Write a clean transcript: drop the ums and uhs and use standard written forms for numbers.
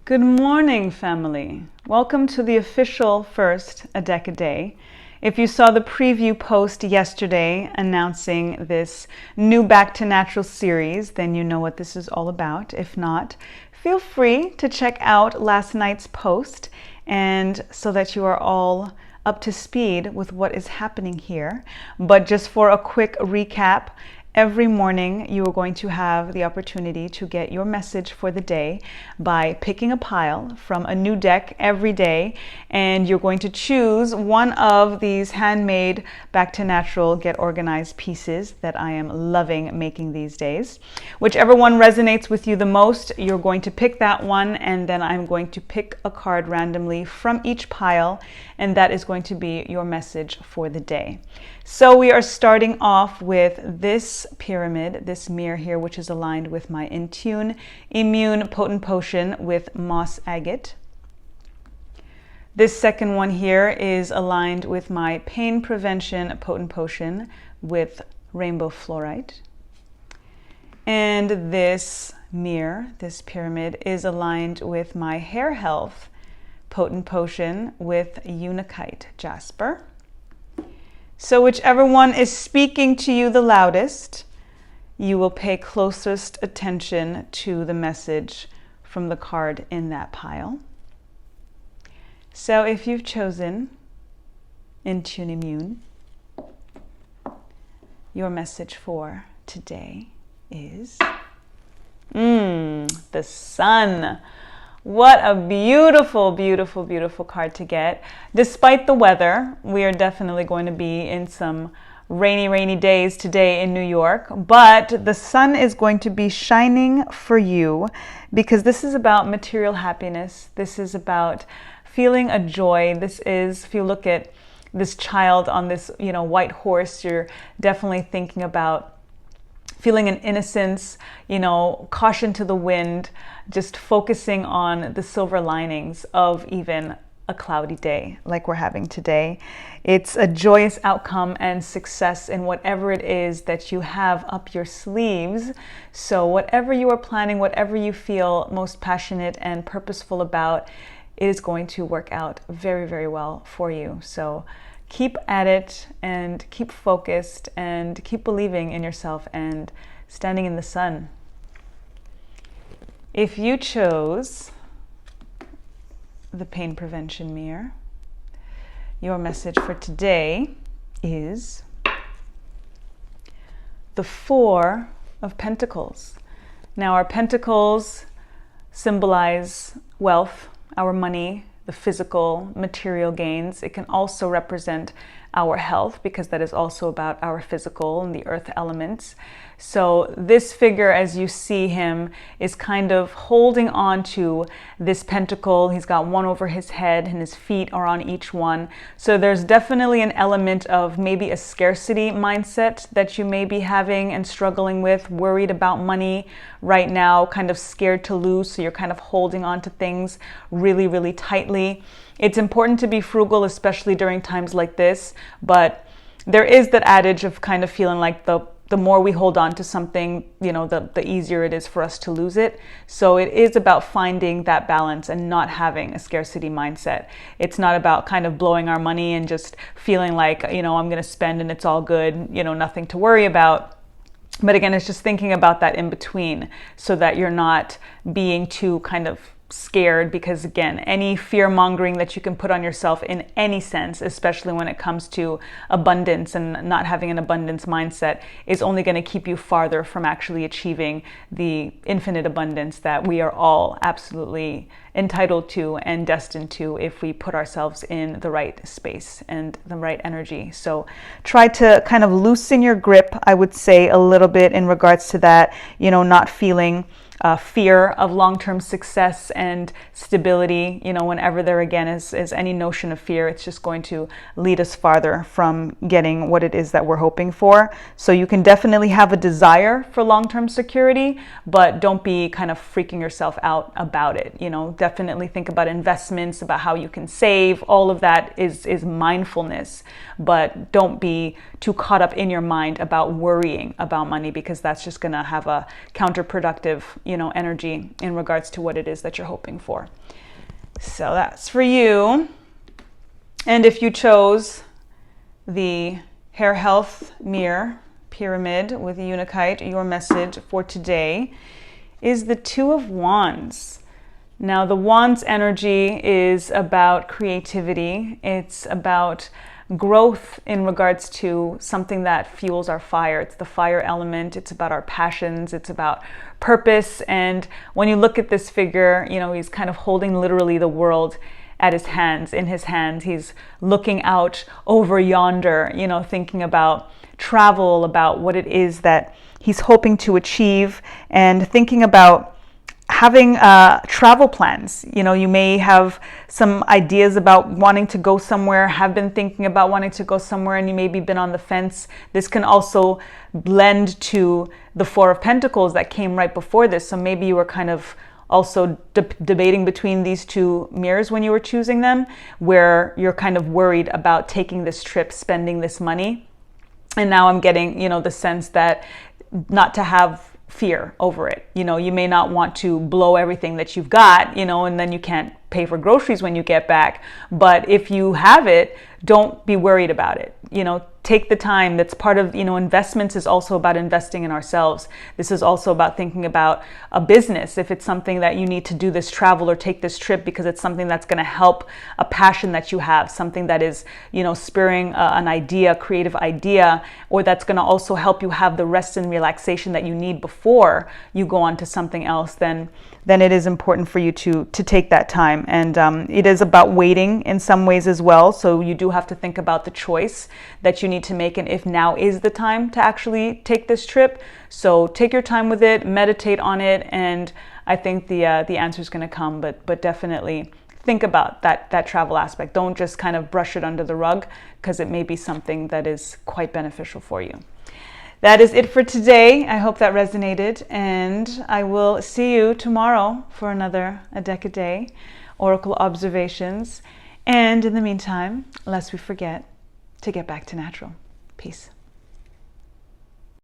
Good morning, family. Welcome to the official first A Deck a Day. If you saw the preview post yesterday announcing this new Back to Natural series, then you know what this is all about. If not, feel free to check out last night's post, and so that you are all up to speed with what is happening here. But just for a quick recap, every morning you are going to have the opportunity to get your message for the day by picking a pile from a new deck every day, and you're going to choose one of these handmade Back to Natural Get Organized pieces that I am loving making these days. Whichever one resonates with you the most, you're going to pick that one, and then I'm going to pick a card randomly from each pile, and that is going to be your message for the day. So we are starting off with this pyramid, this mirror here, which is aligned with my In Tune Immune Potent Potion with Moss Agate. This second one here is aligned with my Pain Prevention Potent Potion with Rainbow Fluorite. And this mirror, this pyramid, is aligned with my Hair Health Potent Potion with Unakite Jasper. So whichever one is speaking to you the loudest, you will pay closest attention to the message from the card in that pile. So if you've chosen In Tune Immune, your message for today is the sun. What a beautiful, beautiful, beautiful card to get. Despite the weather, we are definitely going to be in some rainy days today in New York, but the sun is going to be shining for you because this is about material happiness. This is about feeling a joy. This is, if you look at this child on this, white horse, you're definitely thinking about feeling an innocence, caution to the wind, just focusing on the silver linings of even a cloudy day like we're having today. It's a joyous outcome and success in whatever it is that you have up your sleeves. So whatever you are planning, whatever you feel most passionate and purposeful about, it is going to work out very, very well for you. So keep at it and keep focused and keep believing in yourself and standing in the sun. If you chose the Pain Prevention Mirror, your message for today is the Four of Pentacles. Now, our pentacles symbolize wealth, our money, the physical, material gains. It can also represent our health because that is also about our physical and the earth elements. So this figure, as you see him, is kind of holding on to this pentacle. He's got one over his head and his feet are on each one. So there's definitely an element of maybe a scarcity mindset that you may be having and struggling with, worried about money right now, kind of scared to lose. So you're kind of holding on to things really, really tightly. It's important to be frugal, especially during times like this, but there is that adage of kind of feeling like the more we hold on to something, the easier it is for us to lose it. So it is about finding that balance and not having a scarcity mindset. It's not about kind of blowing our money and just feeling like, I'm going to spend and it's all good, nothing to worry about. But again, it's just thinking about that in between so that you're not being too kind of scared, because again, any fear mongering that you can put on yourself in any sense, especially when it comes to abundance and not having an abundance mindset, is only going to keep you farther from actually achieving the infinite abundance that we are all absolutely entitled to and destined to if we put ourselves in the right space and the right energy. So try to kind of loosen your grip, I would say, a little bit in regards to that, not feeling fear of long-term success and stability. Whenever there again is any notion of fear, it's just going to lead us farther from getting what it is that we're hoping for. So you can definitely have a desire for long-term security, but don't be kind of freaking yourself out about it. Definitely think about investments, about how you can save. All of that is mindfulness, but don't be too caught up in your mind about worrying about money, because that's just going to have a counterproductive energy journey in regards to what it is that you're hoping for. So that's for you. And if you chose the hair health mirror pyramid with Unikite, your message for today is the Two of Wands. Now, the Wands energy is about creativity. It's about growth in regards to something that fuels our fire. It's the fire element. It's about our passions. It's about purpose. And when you look at this figure, you know, he's kind of holding literally the world at his hands, in his hands. He's looking out over yonder, you know, thinking about travel, about what it is that he's hoping to achieve, and thinking about having travel plans. You know, you may have some ideas about wanting to go somewhere, have been thinking about wanting to go somewhere, and you maybe been on the fence. This can also blend to the Four of Pentacles that came right before this. So maybe you were kind of also debating between these two mirrors when you were choosing them, where you're kind of worried about taking this trip, spending this money. And now I'm getting, you know, the sense that not to have fear over it. You know, you may not want to blow everything that you've got, you know, and then you can't pay for groceries when you get back. But if you have it, don't be worried about it. You know, take the time. That's part of, you know, investments is also about investing in ourselves. This is also about thinking about a business. If it's something that you need to do this travel or take this trip because it's something that's going to help a passion that you have, something that is, you know, spurring an idea, creative idea, or that's going to also help you have the rest and relaxation that you need before you go on to something else, then it is important for you to take that time. And it is about waiting in some ways as well. So you do have to think about the choice that you need to make, and if now is the time to actually take this trip. So take your time with it, meditate on it, and I think the answer is going to come. But definitely think about that travel aspect. Don't just kind of brush it under the rug, because it may be something that is quite beneficial for you. That is it for today. I hope that resonated, and I will see you tomorrow for another A Deck a Day Oracle Observations. And in the meantime, lest we forget to get back to natural. Peace.